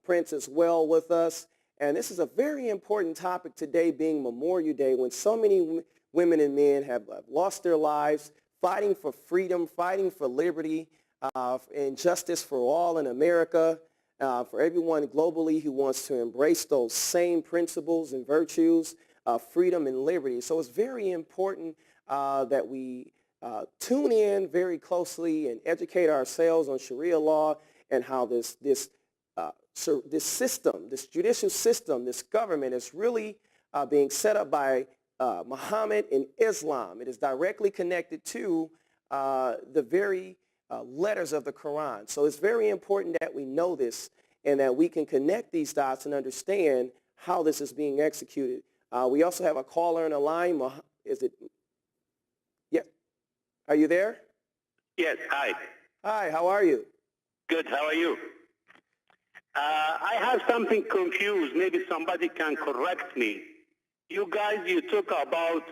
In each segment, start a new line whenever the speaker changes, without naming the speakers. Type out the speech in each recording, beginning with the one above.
Prince as well with us. And this is a very important topic today, being Memorial Day, when so many women and men have lost their lives fighting for freedom, fighting for liberty, and justice for all in America, for everyone globally who wants to embrace those same principles and virtues of freedom and liberty. So it's very important that we tune in very closely and educate ourselves on Sharia law and how this system, this judicial system, this government is really being set up by Muhammad and Islam. It is directly connected to the very letters of the Quran. So it's very important that we know this and that we can connect these dots and understand how this is being executed. We also have a caller on the line. Is it? Yeah. Are you there?
Yes, hi.
Hi, how are you?
Good, how are you? I have something confused. Maybe somebody can correct me. You guys, you talk about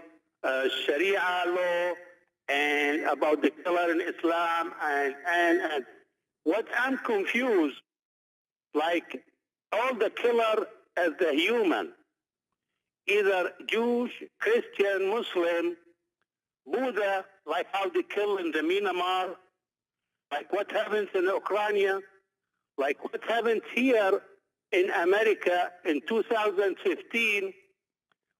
Sharia law and about the killer in Islam and what I'm confused, like all the killer as the human, either Jewish, Christian, Muslim, Buddha, like how they kill in the Myanmar, like what happens in Ukraine, like what happens here in America in 2015,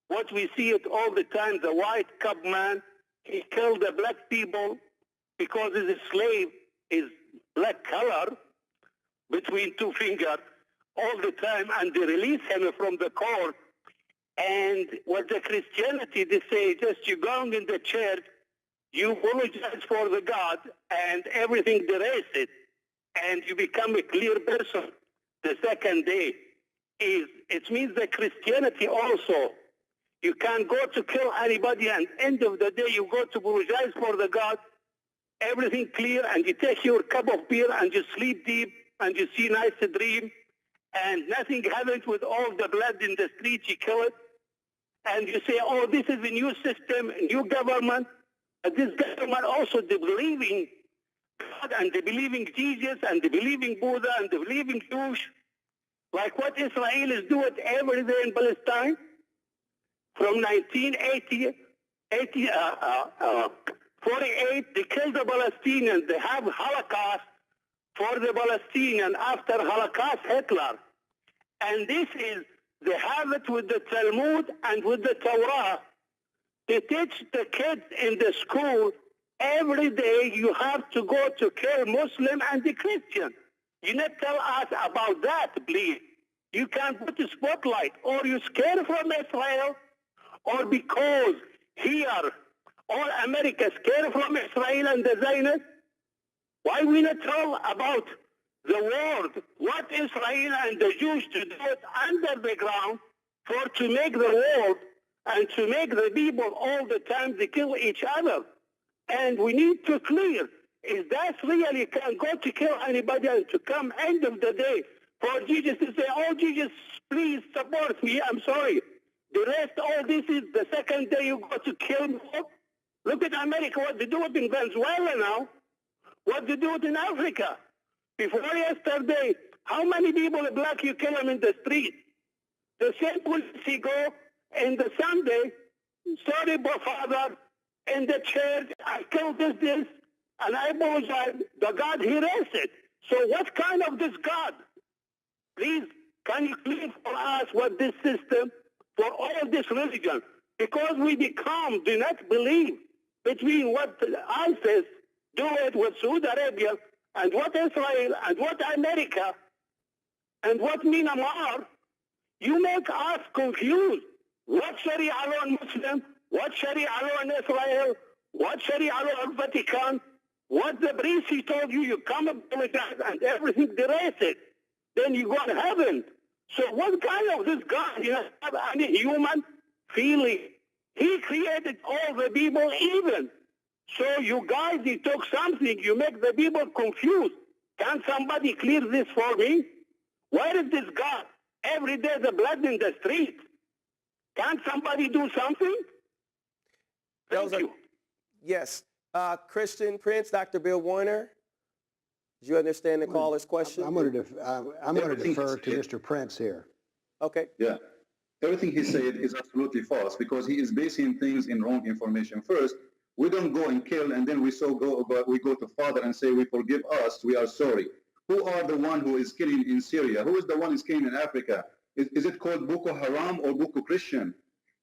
what we see it all the time, the white cub man, he killed the black people because he's a slave, is black color between two fingers all the time, and they release him from the court. And what the Christianity, they say, just you going in the church, you apologize for the God, and everything erase it, and you become a clear person. The second day it means that Christianity also, you can't go to kill anybody, and end of the day you go to apologize for the God, everything clear, and you take your cup of beer and you sleep deep and you see nice dream, and nothing happens with all the blood in the streets, you kill it, and you say, oh, this is a new system, a new government. And this government also, they believing God, and they believing Jesus, and they believing Buddha, and they believing Jewish, like what Israel is doing every day in Palestine. From 48, they killed the Palestinians. They have Holocaust for the Palestinians after Holocaust Hitler. And this is, they have it with the Talmud and with the Torah. They teach the kids in the school every day you have to go to kill Muslim and the Christian. You not tell us about that, please. You can't put a spotlight, or you scared from Israel, or because here all America scared from Israel and the Zionists. Why we not tell about the world what Israel and the Jews to do it under the ground for to make the world and to make the people all the time they kill each other. And we need to clear, is that really can go to kill anybody and to come end of the day for Jesus to say, oh, Jesus, please support me, I'm sorry. The rest, all this is the second day you go to kill me. Look at America, what they do it in Venezuela now, what they do it in Africa. Before yesterday, how many people black you kill them in the street? The same police go in the Sunday, sorry, Father, in the church, I killed this, and I apologize. The God, he raised it. So what kind of this God? Please, can you clear for us what this system, for all this religion? Because we do not believe between what ISIS do it with Saudi Arabia, and what Israel, and what America, and what Myanmar, you make us confused. What Sharia law in Muslim, what Sharia law in Israel, what Sharia law in Vatican, what the priest he told you, you come up with that and everything erase it. Then you go to heaven. So what kind of this God, you know, have any human feeling? He created all the people even. So you guys, you took something, you make the people confused. Can somebody clear this for me? Where is this God? Every day the blood in the street. Can somebody do something? Thank you.
Yes. Christian Prince, Dr. Bill Warner. Did you understand the caller's question?
I'm going to defer to Mr. Prince here.
Okay.
Yeah. Everything he said is absolutely false because he is basing things in wrong information. First, we don't go and kill and then we go to Father and say, we forgive us, we are sorry. Who are the one who is killing in Syria? Who is the one who is killing in Africa? Is it called Boko Haram or Boko Christian?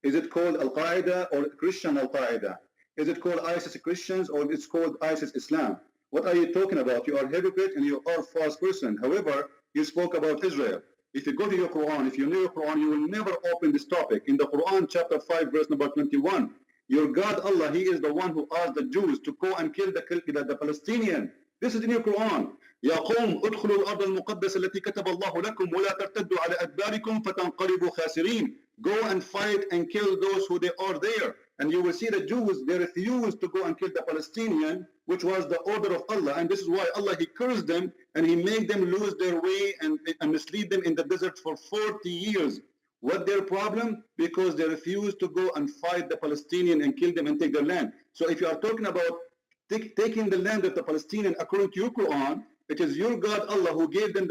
Is it called Al-Qaeda or Christian Al-Qaeda? Is it called ISIS Christians or it's called ISIS Islam? What are you talking about? You are a hypocrite and you are a false person. However, you spoke about Israel. If you go to your Quran, if you know your Quran, you will never open this topic. In the Quran, chapter 5, verse number 21, your God, Allah, He is the one who asked the Jews to go and kill the Palestinian. This is in your Quran. يا قوم ادخلوا الأرض المقدسة التي كتب الله لكم ولا ترتدوا على أدباركم فتنقلبوا خاسرين. Go and fight and kill those who they are there. And you will see the Jews, they refused to go and kill the Palestinian, which was the order of Allah. And this is why Allah, He cursed them and He made them lose their way and mislead them in the desert for 40 years. What their problem? Because they refused to go and fight the Palestinian and kill them and take their land. So if you are talking about taking the land of the Palestinian according to your Quran, it is your God Allah who gave them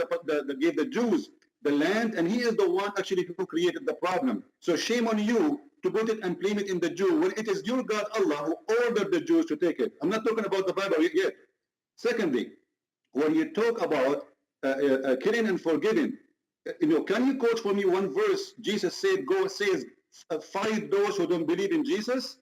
gave the Jews the land, and He is the one actually who created the problem. So shame on you to put it and blame it in the Jew when it is your God Allah who ordered the Jews to take it. I'm not talking about the Bible yet. Secondly, when you talk about killing and forgiving, can you quote for me one verse Jesus said, fight those who don't believe in Jesus?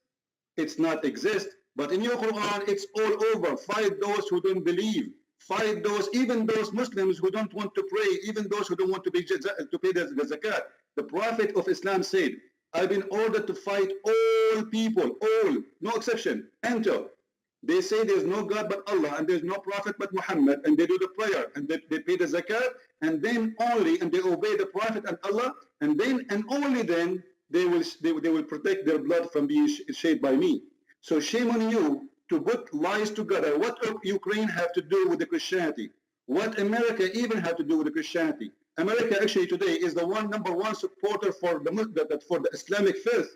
It's not exist. But in your Quran, it's all over. Fight those who don't believe. Fight those, even those Muslims who don't want to pray, even those who don't want to pay the zakat. The Prophet of Islam said, I've been ordered to fight all people, all, no exception, until they say there's no God but Allah and there's no Prophet but Muhammad, and they do the prayer and they pay the zakat, and then only, and they obey the Prophet and Allah, and then and only then they will protect their blood from being shed by me. So shame on you to put lies together. What Ukraine have to do with the Christianity? What America even have to do with the Christianity? America actually today is the number one supporter for the Islamic faith.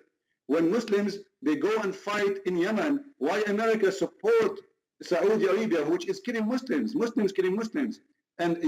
When Muslims, they go and fight in Yemen, why America support Saudi Arabia, which is killing Muslims killing Muslims? And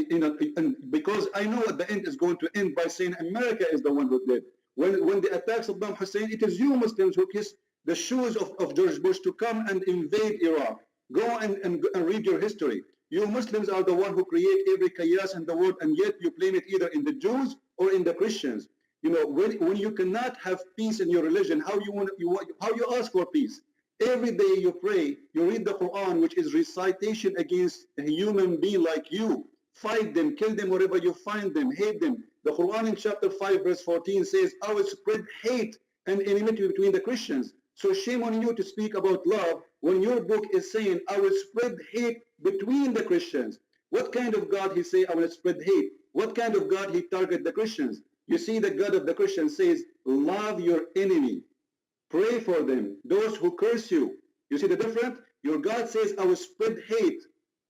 because I know at the end is going to end by saying America is the one who did. When they attack Saddam Hussein, it is you Muslims who kiss the shoes of George Bush to come and invade Iraq. Go and read your history. You Muslims are the one who create every chaos in the world, and yet you blame it either in the Jews or in the Christians. When you cannot have peace in your religion, how you ask for peace? Every day you pray, you read the Quran, which is recitation against a human being like you. Fight them, kill them wherever you find them, hate them. The Quran in chapter 5 verse 14 says, I will spread hate and enmity between the Christians. So shame on you to speak about love when your book is saying, I will spread hate between the Christians. What kind of God He say, I will spread hate? What kind of God He target the Christians? You see, the God of the Christians says, love your enemy. Pray for them, those who curse you. You see the difference? Your God says, I will spread hate.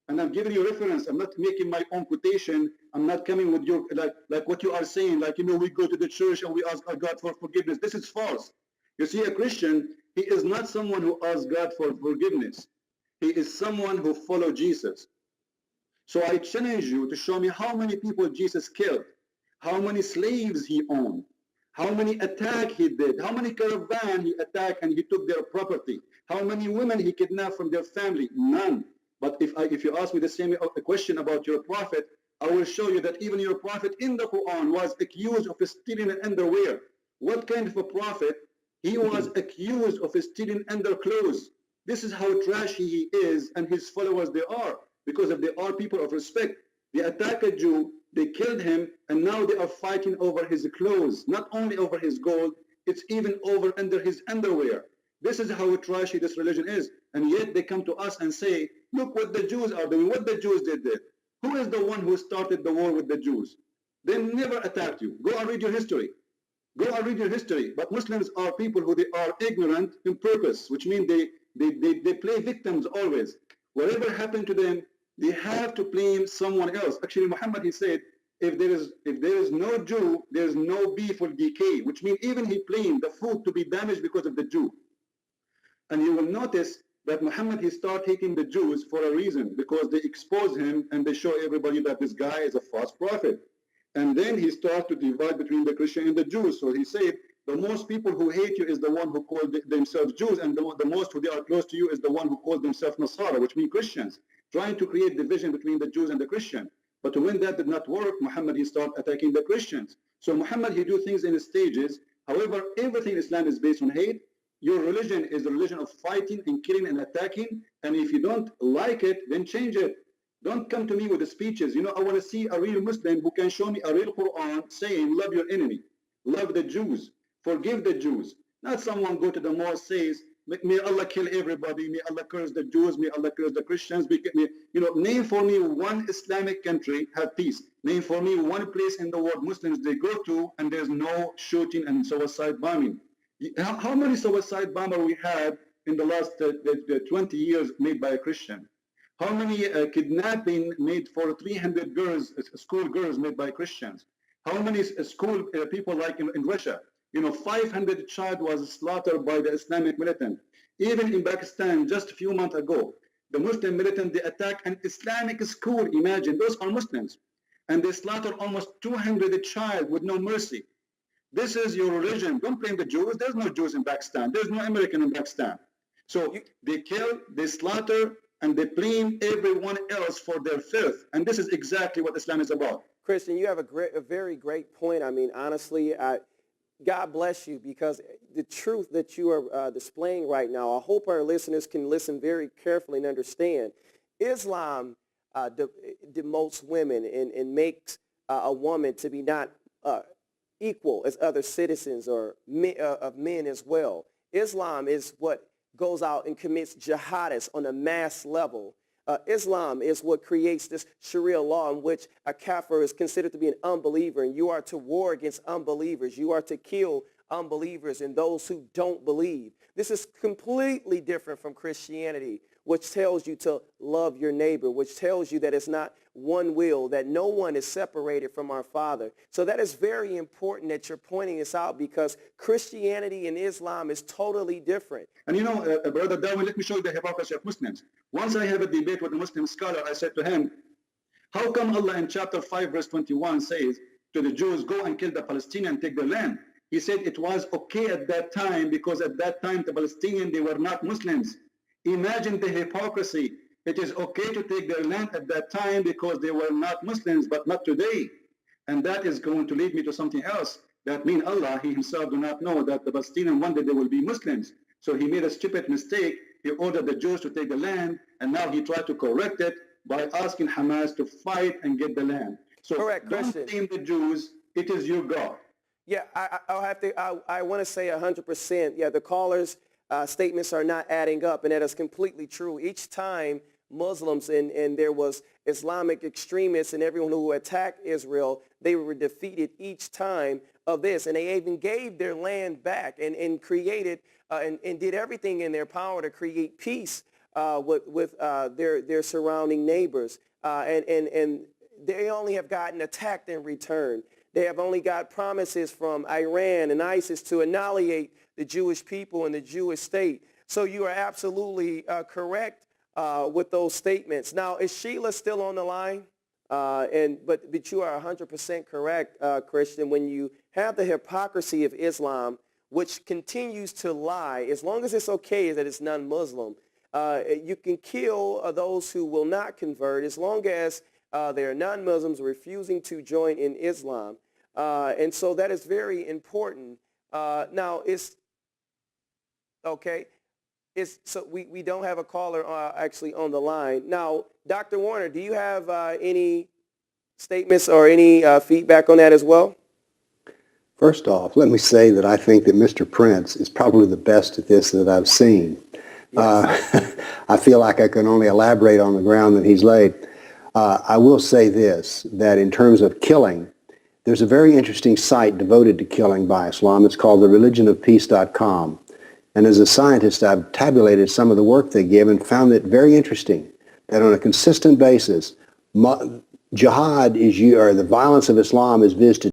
And I'm giving you reference. I'm not making my own quotation. I'm not coming with your, like what you are saying, we go to the church and we ask our God for forgiveness. This is false. You see, a Christian, he is not someone who asks God for forgiveness. He is someone who follows Jesus. So I challenge you to show me how many people Jesus killed, how many slaves He owned, how many attacks He did, how many caravans He attacked and He took their property, how many women He kidnapped from their family. None. But if you ask me the same question about your prophet, I will show you that even your prophet in the Quran was accused of stealing an underwear. What kind of a prophet? He was accused of stealing underclothes. This is how trashy he is, and his followers they are, because if they are people of respect. They attack a Jew, they killed him, and now they are fighting over his clothes, not only over his gold, it's even over under his underwear. This is how trashy this religion is, and yet they come to us and say, look what the Jews are doing, what the Jews did. Who is the one who started the war with the Jews? They never attacked you. Go and read your history. Go and read your history. But Muslims are people who they are ignorant in purpose, which means they play victims always. Whatever happened to them, they have to blame someone else. Actually, Muhammad, he said, if there is no Jew, there is no beef will decay, which means even he blamed the food to be damaged because of the Jew. And you will notice that Muhammad, he started hating the Jews for a reason, because they expose him and they show everybody that this guy is a false prophet. And then he started to divide between the Christian and the Jews. So he said, the most people who hate you is the one who call themselves Jews, and the most who they are close to you is the one who calls themselves Nasara, which means Christians, trying to create division between the Jews and the Christian. But when that did not work, Muhammad, he started attacking the Christians. So Muhammad, he do things in stages. However, everything in Islam is based on hate. Your religion is a religion of fighting and killing and attacking. And if you don't like it, then change it. Don't come to me with the speeches. You know, I want to see a real Muslim who can show me a real Quran saying, love your enemy, love the Jews, forgive the Jews. Not someone go to the mosque says, may Allah kill everybody, may Allah curse the Jews, may Allah curse the Christians. Name for me one Islamic country have peace. Name for me one place in the world Muslims they go to and there's no shooting and suicide bombing. How many suicide bombers we had in the last 20 years made by a Christian? How many kidnapping made for 300 girls, school girls made by Christians? How many school people like in Russia? 500 child was slaughtered by the Islamic militant. Even in Pakistan, just a few months ago, the Muslim militant, they attacked an Islamic school. Imagine, those are Muslims. And they slaughtered almost 200 child with no mercy. This is your religion. Don't blame the Jews. There's no Jews in Pakistan. There's no American in Pakistan. So they kill, they slaughter, and they blame everyone else for their filth. And this is exactly what Islam is about.
Christian, you have a very great point. I mean, honestly, God bless you, because the truth that you are displaying right now, I hope our listeners can listen very carefully and understand. Islam demotes women and makes a woman to be not equal as other citizens or of men as well. Islam is what goes out and commits jihadists on a mass level. Islam is what creates this Sharia law in which a kafir is considered to be an unbeliever, and you are to war against unbelievers. You are to kill unbelievers and those who don't believe. This is completely different from Christianity, which tells you to love your neighbor, which tells you that it's not one will, that no one is separated from our Father. So that is very important that you're pointing this out, because Christianity and Islam is totally different.
And Brother Darwin, let me show you the hypocrisy of Muslims. Once I have a debate with a Muslim scholar, I said to him, how come Allah in chapter 5 verse 21 says to the Jews, go and kill the Palestinians and take their land? He said it was okay at that time because at that time the Palestinians, they were not Muslims. Imagine the hypocrisy. It is okay to take their land at that time because they were not Muslims, but not today. And that is going to lead me to something else. That means Allah, He Himself do not know that the Palestinians one day they will be Muslims. So He made a stupid mistake. He ordered the Jews to take the land, and now He tried to correct it by asking Hamas to fight and get the land. So
Correct,
don't
Christian.
blame the Jews. It is your God.
Yeah, I want to say 100%. Yeah, the caller's statements are not adding up, and that is completely true. Each time Muslims and there was Islamic extremists and everyone who attacked Israel, they were defeated each time of this. And they even gave their land back and created and did everything in their power to create peace with their surrounding neighbors. And they only have gotten attacked in return. They have only got promises from Iran and ISIS to annihilate the Jewish people and the Jewish state. So you are absolutely correct with those statements. Now, is Sheila still on the line? But you are 100% correct, Christian, when you have the hypocrisy of Islam, which continues to lie, as long as it's okay that it's non-Muslim. You can kill those who will not convert as long as they are non-Muslims refusing to join in Islam. And so that is very important. Now, it's okay. So we don't have a caller actually on the line. Now, Dr. Warner, do you have any statements or any feedback on that as well?
First off, let me say that I think that Mr. Prince is probably the best at this that I've seen. Yes. I feel like I can only elaborate on the ground that he's laid. I will say this, that in terms of killing, there's a very interesting site devoted to killing by Islam. It's called thereligionofpeace.com. And as a scientist, I've tabulated some of the work they give and found it very interesting that on a consistent basis, jihad is the violence of Islam is visited